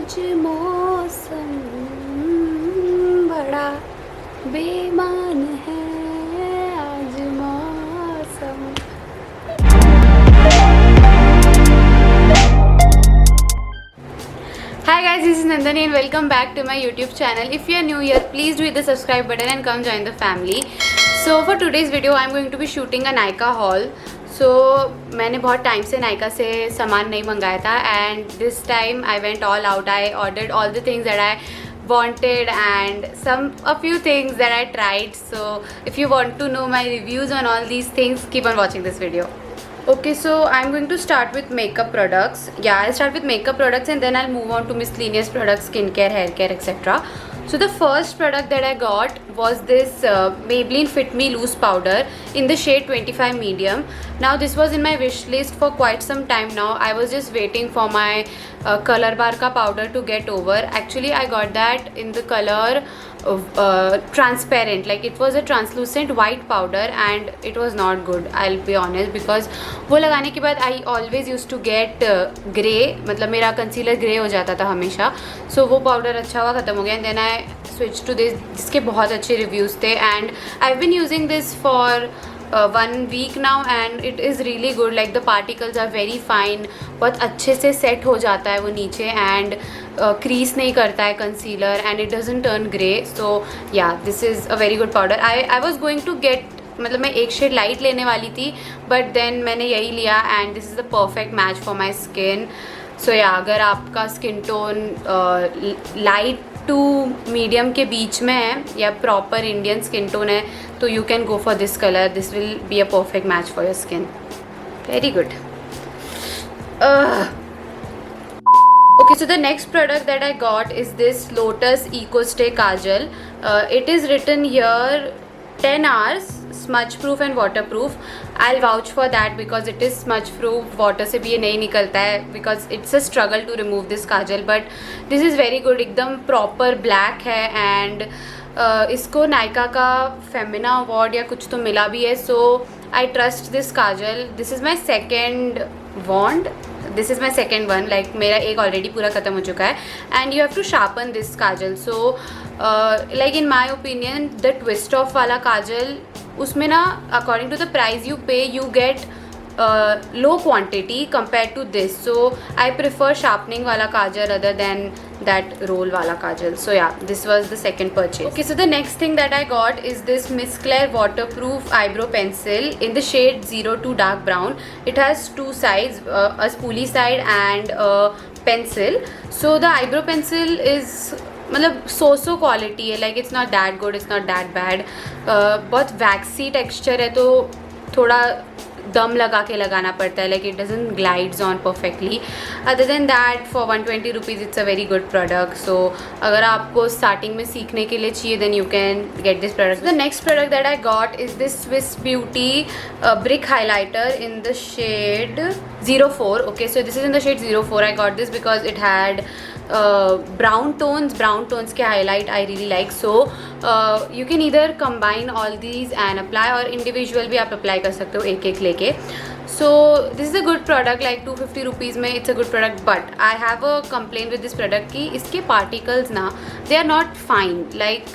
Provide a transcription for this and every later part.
आज मौसम बड़ा बेईमान है, आज मौसम। Hi guys, this is Nandani and welcome back to my YouTube channel. If you are new here, please do hit the subscribe button and come join the family. So for today's video, I am going to be shooting a Nykaa haul. So मैंने बहुत time से Nykaa से सामान नहीं मंगाया था and this time I went all out. I ordered all the things that I wanted and a few things that I tried. So if you want to know my reviews on all these things, keep on watching this video. Okay, so I'm going to start with makeup products. Yeah, I'll start with makeup products and then I'll move on to miscellaneous products, skincare, hair care, etc. So the first product that I got was this Maybelline Fit Me Loose Powder in the shade 25 medium. Now this was in my wish list for quite some time now. I was just waiting for my color bar ka powder to get over. Actually I got that in the color transparent, like it was a translucent white powder and it was not good, I'll be honest, because वो लगाने के बाद I always used to get grey, मतलब मेरा concealer grey हो जाता था हमेशा. So वो powder अच्छा हुआ ख़त्म हो गया and then I switched to this जिसके बहुत अच्छे reviews थे and I've been using this for 1 week now and it is really good. Like the particles are very fine, बहुत अच्छे से set हो जाता है वो नीचे and crease नहीं करता है concealer and it doesn't turn grey. So yeah, this is a very good powder. I was going to get, मतलब मैं एक शेड लाइट लेने वाली थी बट देन मैंने यही लिया and this is the perfect match for my skin. So या अगर आपका skin tone light to medium के बीच में है या प्रॉपर इंडियन स्किन टोन है तो you can go for this colour. This will be a perfect match for your skin. Very good. Okay, so the next product that I got is this Lotus Eco Stay Kajal. It is written here 10 hours smudge proof and waterproof. I'll vouch for that because it is smudge proof. Water से भी ये नहीं निकलता है because it's a struggle to remove this kajal, but this is very good. एकदम proper black है and इसको Nykaa का Femina Award या कुछ तो मिला भी है. So I trust this kajal. This is my second wand. This is my second one. Like मेरा एक already पूरा ख़त्म हो चुका है and you have to sharpen this kajal. So like in my opinion the twist off वाला kajal उसमें ना according to the price you pay you get low quantity compared to this. So I prefer sharpening wala kajal rather than that roll wala kajal. So yeah, this was the second purchase. Okay, so the next thing that I got is this Miss Claire waterproof eyebrow pencil in the shade 02 dark brown. It has two sides, a spoolie side and a pencil. So the eyebrow pencil is मतलब so quality है, like it's not that good, it's not that bad. बहुत वैक्सी texture है तो थोड़ा दम लगा के लगाना पड़ता है, like it doesn't glides on perfectly. Other than that for 120 rupees it's a very good product. So अगर आपको स्टार्टिंग में सीखने के लिए चाहिए then you can get this product. The next product that I got is this Swiss beauty brick highlighter in the shade 04. Okay, so this is in the shade 04. I got this because it had brown tones के highlight I really like. So you can either combine all these and apply or individual भी आप apply कर सकते हो एक एक लेके. So this is a good product, like 250 rupees में it's a good product, but I have a complaint with this product कि इसके particles ना they are not fine. Like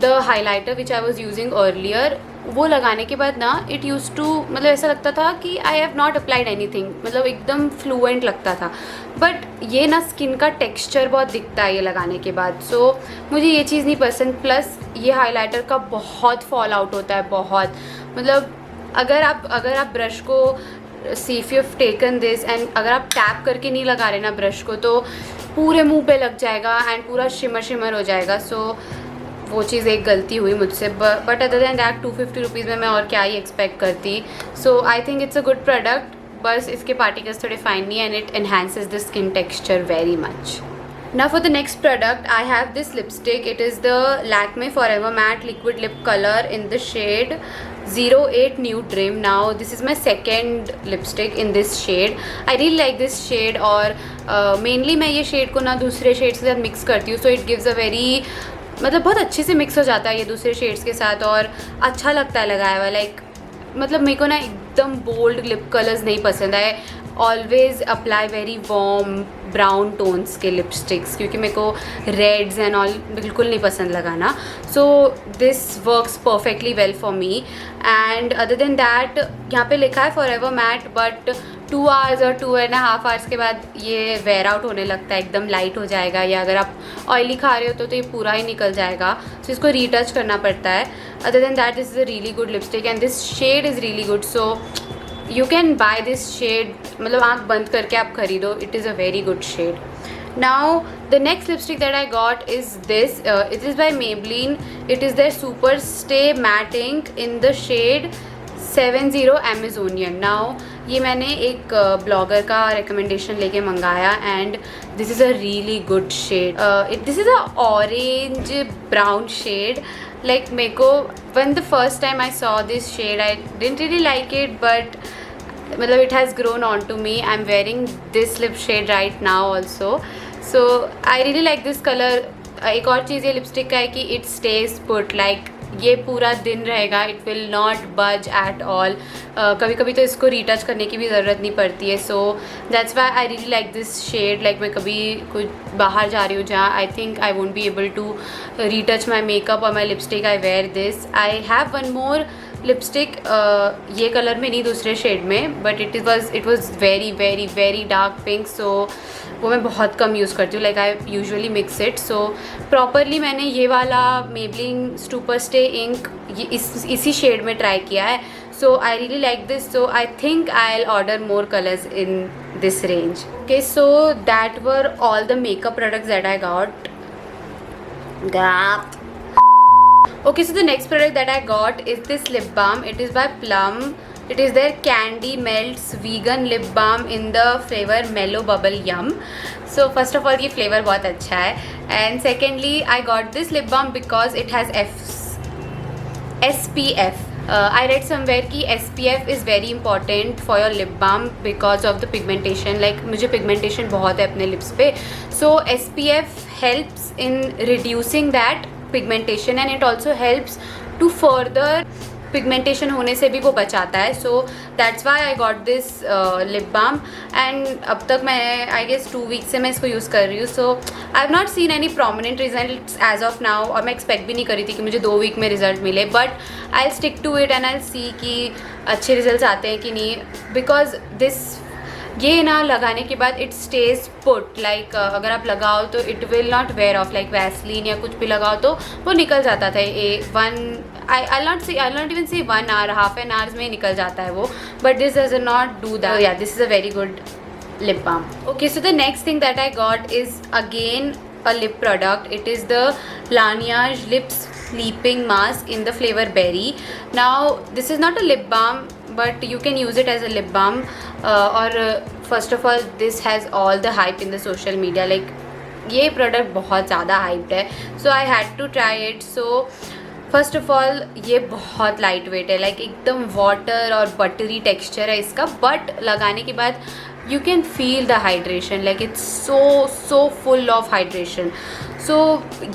the highlighter which I was using earlier वो लगाने के बाद ना it use to, मतलब ऐसा लगता था कि आई हैव नॉट अप्लाइड एनीथिंग, मतलब एकदम फ्लुएंट लगता था. बट ये ना स्किन का टेक्सचर बहुत दिखता है ये लगाने के बाद. सो मुझे ये चीज़ नहीं पसंद. प्लस ये हाइलाइटर का बहुत फॉल आउट होता है, बहुत. मतलब अगर आप ब्रश को see if you have taken this and अगर आप टैप करके नहीं लगा रहे ना ब्रश को तो पूरे मुँह पे लग जाएगा एंड पूरा शिमर हो जाएगा. सो वो चीज़ एक गलती हुई मुझसे. But other than that 250 rupees में मैं और क्या ही एक्सपेक्ट करती. So I think it's a good product. बस इसके पार्टिकल्स थोड़े फाइन नहीं and it enhances the skin texture very much. Now for the next product I have this lipstick. It is the Lakme Forever Matte Liquid Lip Color in the shade 08 Nude Dream. Now this is my second lipstick in this shade. I really like this shade और mainly मैं ये shade को ना दूसरे shades के साथ mix करती हूँ. So it gives a very, मतलब बहुत अच्छे से मिक्स हो जाता है ये दूसरे शेड्स के साथ और अच्छा लगता है लगाया हुआ. लाइक मतलब मेरे को ना एकदम बोल्ड लिप कलर्स नहीं पसंद है. Always apply very warm brown tones के लिपस्टिक्स, क्योंकि मेरे को रेड्स एंड ऑल बिल्कुल नहीं पसंद लगाना. So this works perfectly well for me. And other than that यहाँ पे लिखा है फॉरएवर मैट, बट 2 आवर्स और 2.5 आवर्स के बाद ये वेयर आउट होने लगता है, एकदम लाइट हो जाएगा, या अगर आप ऑयली खा रहे हो तो ये पूरा ही निकल जाएगा. सो इसको रीटच करना पड़ता है. Other than that this is a really good lipstick and this shade is really good. So you can buy this shade, मतलब आँख बंद करके आप खरीदो. It is a very good shade. Now the next lipstick that I got is this. It is by Maybelline. It is their Super Stay Matte Ink in the shade 70 Amazonian. Now ये मैंने एक blogger का recommendation लेके मंगाया and this is a really good shade. This is a orange brown shade. Like मेरे को when the first time I saw this shade I didn't really like it, but मतलब it has grown on to me. I'm wearing this lip shade right now also, so I really like this color. एक और चीज़ ये lipstick का है कि it stays put, like ये पूरा दिन रहेगा. इट विल नॉट बज एट ऑल. कभी कभी तो इसको रीटच करने की भी ज़रूरत नहीं पड़ती है. So that's why I really like this shade. Like मैं कभी कुछ बाहर जा रही हूँ जहाँ I think I won't be able to retouch my makeup और my lipstick, I wear this. I have one more lipstick ये कलर में नहीं, दूसरे शेड में, but it was very very very dark pink. So वो मैं बहुत कम यूज़ करती हूँ. Like I usually mix it. So properly मैंने ये वाला मेबलिन सुपर स्टे इंक इसी शेड में ट्राई किया है. So I really like this. So I think I will order more colours in this range. Okay, so that were all the makeup products that I got. Okay, so the next product that I got is this lip balm. It is by Plum. It is their Candy Melts vegan lip balm in the flavor Mellow Bubble Yum. So first of all, ये flavor बहुत अच्छा है. And secondly, I got this lip balm because it has SPF. I read somewhere कि SPF is very important for your lip balm because of the pigmentation. Like मुझे pigmentation बहुत है अपने lips पे. So SPF helps in reducing that pigmentation and it also helps to further pigmentation होने से भी वो बचाता है. So that's why I got this lip balm. And अब तक मैं आई गेस 2 वीक से मैं इसको यूज़ कर रही हूँ. So I have not seen any prominent results as of now, और मैं एक्सपेक्ट भी नहीं करी थी कि मुझे 2 वीक में रिजल्ट मिले. But I will stick to it and I will see कि अच्छे रिजल्ट आते हैं कि नहीं. बिकॉज दिस ये ना लगाने के बाद इट स्टेज पुट. लाइक अगर आप लगाओ तो it will not wear off. Like Vaseline या कुछ भी लगाओ तो वो निकल जाता था. आई नॉट इवन से 1 आवर, हाफ एन आवर्स में निकल जाता है वो. But this does not do that. Yeah this is a very good lip balm. Okay, so the next thing that I got is again a lip product. It is the Laneige Lips Sleeping Mask in the flavor Berry. Now this is not a lip balm, but you can use it as a lip balm. First of all, this has all the hype in the social media. Like ये product बहुत ज़्यादा hyped है. So I had to try it. So first of all ये बहुत light weight है. लाइक एकदम water और बटरी टेक्सचर है इसका. बट लगाने के बाद you can feel the hydration. Like it's so full of hydration. So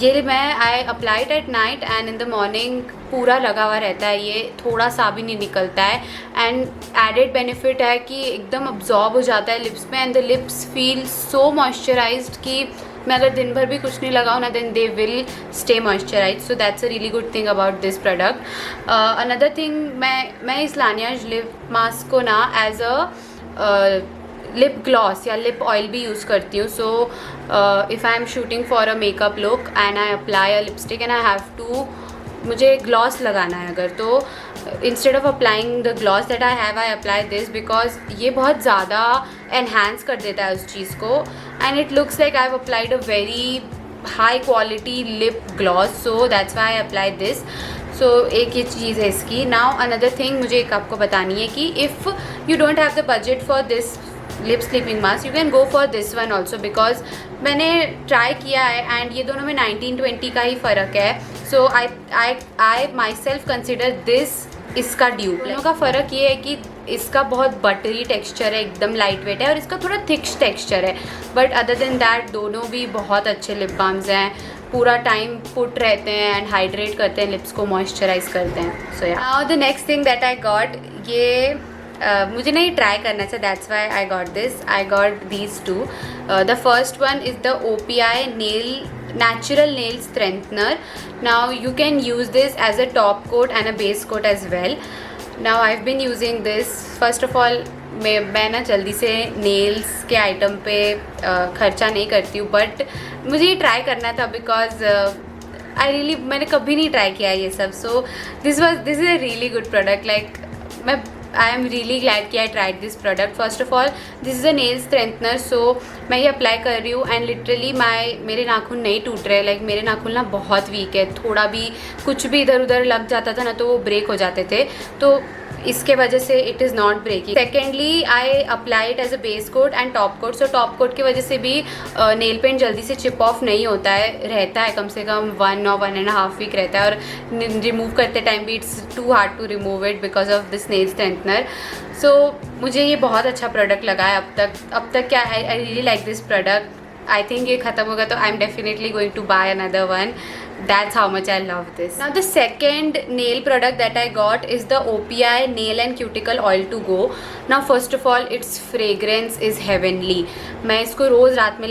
ये मैं I applied at night and in the morning पूरा लगा हुआ रहता है. ये थोड़ा सा भी नहीं निकलता है. एंड एडेड बेनिफिट है कि एकदम अब्जॉर्ब हो जाता है लिप्स में. And the lips feel so moisturised कि मैं अगर दिन भर भी कुछ नहीं लगाऊँ ना, then they will stay moisturise. So that's a really good thing about this product. Another thing, मैं इस लानियाज लिप मास्क को ना एज अ लिप ग्लॉस या लिप ऑयल भी यूज़ करती हूँ. So if I am shooting for a makeup look and I apply a lipstick and I have to, मुझे gloss लगाना है अगर, तो instead of applying the gloss that I have, I apply this because ये बहुत ज़्यादा enhance कर देता है उस चीज़ को. And it looks like I have applied a very high quality lip gloss. So that's why I apply this. So एक ये चीज़ है इसकी. नाउ अनदर थिंग मुझे एक आपको बतानी है कि if you don't have the budget for this lip sleeping mask, you can go for this one also. Because मैंने ट्राई किया है एंड ये दोनों में 19-20 का ही फ़र्क है. So I my self consider this इसका ड्यूप. दोनों का फ़र्क ये है कि इसका बहुत बटरी टेक्सचर है, एकदम लाइट वेट है, और इसका थोड़ा थिक टेक्सचर है. बट अदर देन दैट दोनों भी बहुत अच्छे लिप बाम्स हैं. पूरा टाइम पुट रहते हैं एंड हाइड्रेट करते हैं, लिप्स को मॉइस्चराइज करते हैं. सो या now the next thing that I got, ये मुझे नहीं ट्राई करना था, that's why I got this. I got these two. The first one is the OPI natural nail strengthener. Now you can use this as a top coat and a base coat as well. Now I've been using this. First of all, मैं ना जल्दी से nails के item पे खर्चा नहीं करती हूँ, बट मुझे ये ट्राई करना था बिकॉज मैंने कभी नहीं ट्राई किया ये सब. So this is a really good product. Like I am really glad कि I tried this product. First of all, this is a nail strengthener. So मैं ये अप्लाई कर रही हूँ एंड लिटरली मेरे नाखून नहीं टूट रहे. लाइक मेरे नाखून ना बहुत वीक है. थोड़ा भी कुछ भी इधर उधर लग जाता था ना तो वो ब्रेक हो जाते थे. तो इसके वजह से it is not breaking. Secondly I apply it as a base coat and top coat. So top coat की वजह से भी नेल पेंट जल्दी से चिप ऑफ नहीं होता है, रहता है कम से कम 1 or 1.5 वीक रहता है. और रिमूव करते टाइम भी it's too hard to remove it because of this nail strengthener. So मुझे ये बहुत अच्छा प्रोडक्ट लगा है अब तक क्या. I really like this product. I think ये ख़त्म होगा तो I am definitely going to buy another one. That's how much I love this. Now the second nail product that I got is the OPI nail and cuticle oil to go. Now first of all, its fragrance is heavenly. मैं इसको रोज़ रात में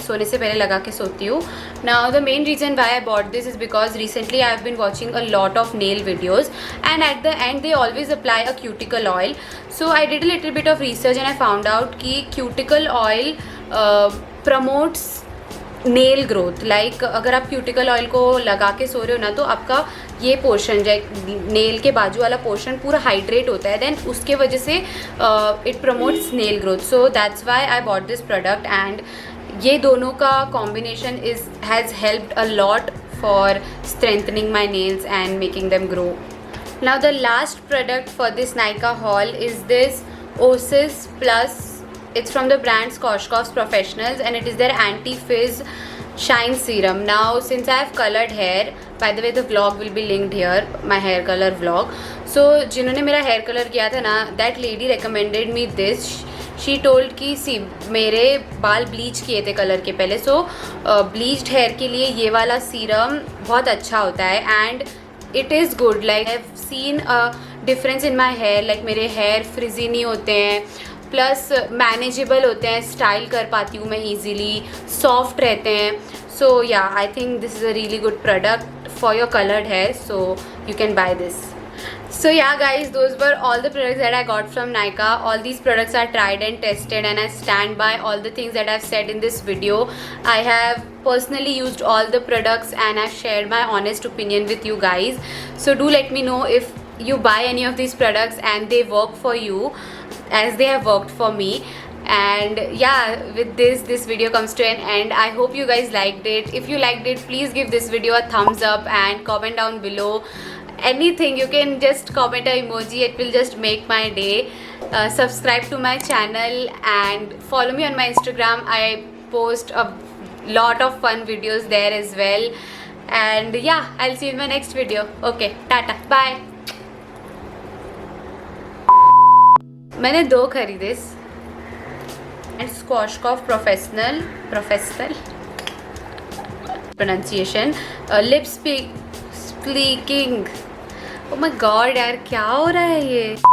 सोने से पहले लगा के सोती हूँ. Now the main reason why I bought this is because recently I have been watching a lot of nail videos and at the end they always apply a cuticle oil. So I did a little bit of research and I found out कि cuticle oil promotes nail growth. Like अगर आप cuticle oil को लगा के सो रहे हो ना तो आपका ये पोर्शन जो नेल के बाजू वाला पोर्शन पूरा हाइड्रेट होता है. देन उसके वजह से it promotes nail growth. So that's why I bought this product and ये दोनों का combination has helped a lot for strengthening my nails and making them grow. Now the last product for this Nykaa hall is this Osis Plus. It's from the brand Schwarzkopf Professionals and it is their anti-fizz shine serum. Now since I have colored hair, by the way the vlog will be linked here, my hair color vlog. So जिन्होंने मेरा hair color किया था ना, that lady recommended me this. She told कि सी मेरे बाल bleach किए थे कलर के पहले. सो ब्लीच्ड हेयर के लिए ये वाला सीरम बहुत अच्छा होता है and it is good. Like I have seen a difference in my hair. Like मेरे हेयर फ्रिजी नहीं होते हैं, प्लस मैनेजेबल होते हैं, स्टाइल कर पाती हूँ मैं ईजीली, सॉफ्ट रहते हैं. So yeah I think this is a really good product for your coloured hair. So you can buy this. So yeah guys, those were all the products that I got from Nykaa. All these products are tried and tested and I stand by all the things that I've said in this video. I have personally used all the products and I've shared my honest opinion with you guys. So do let me know if you buy any of these products and they work for you as they have worked for me. And yeah, with this video comes to an end. I hope you guys liked it. If you liked it, please give this video a thumbs up and comment down below anything. You can just comment an emoji, it will just make my day. Subscribe to my channel and follow me on my Instagram. I post a lot of fun videos there as well. And yeah, I'll see you in my next video. Okay, tata, bye. मैंने 2 खरीदे and Schwarzkopf Professional pronunciation lip speaking. Oh my god यार क्या हो रहा है ये.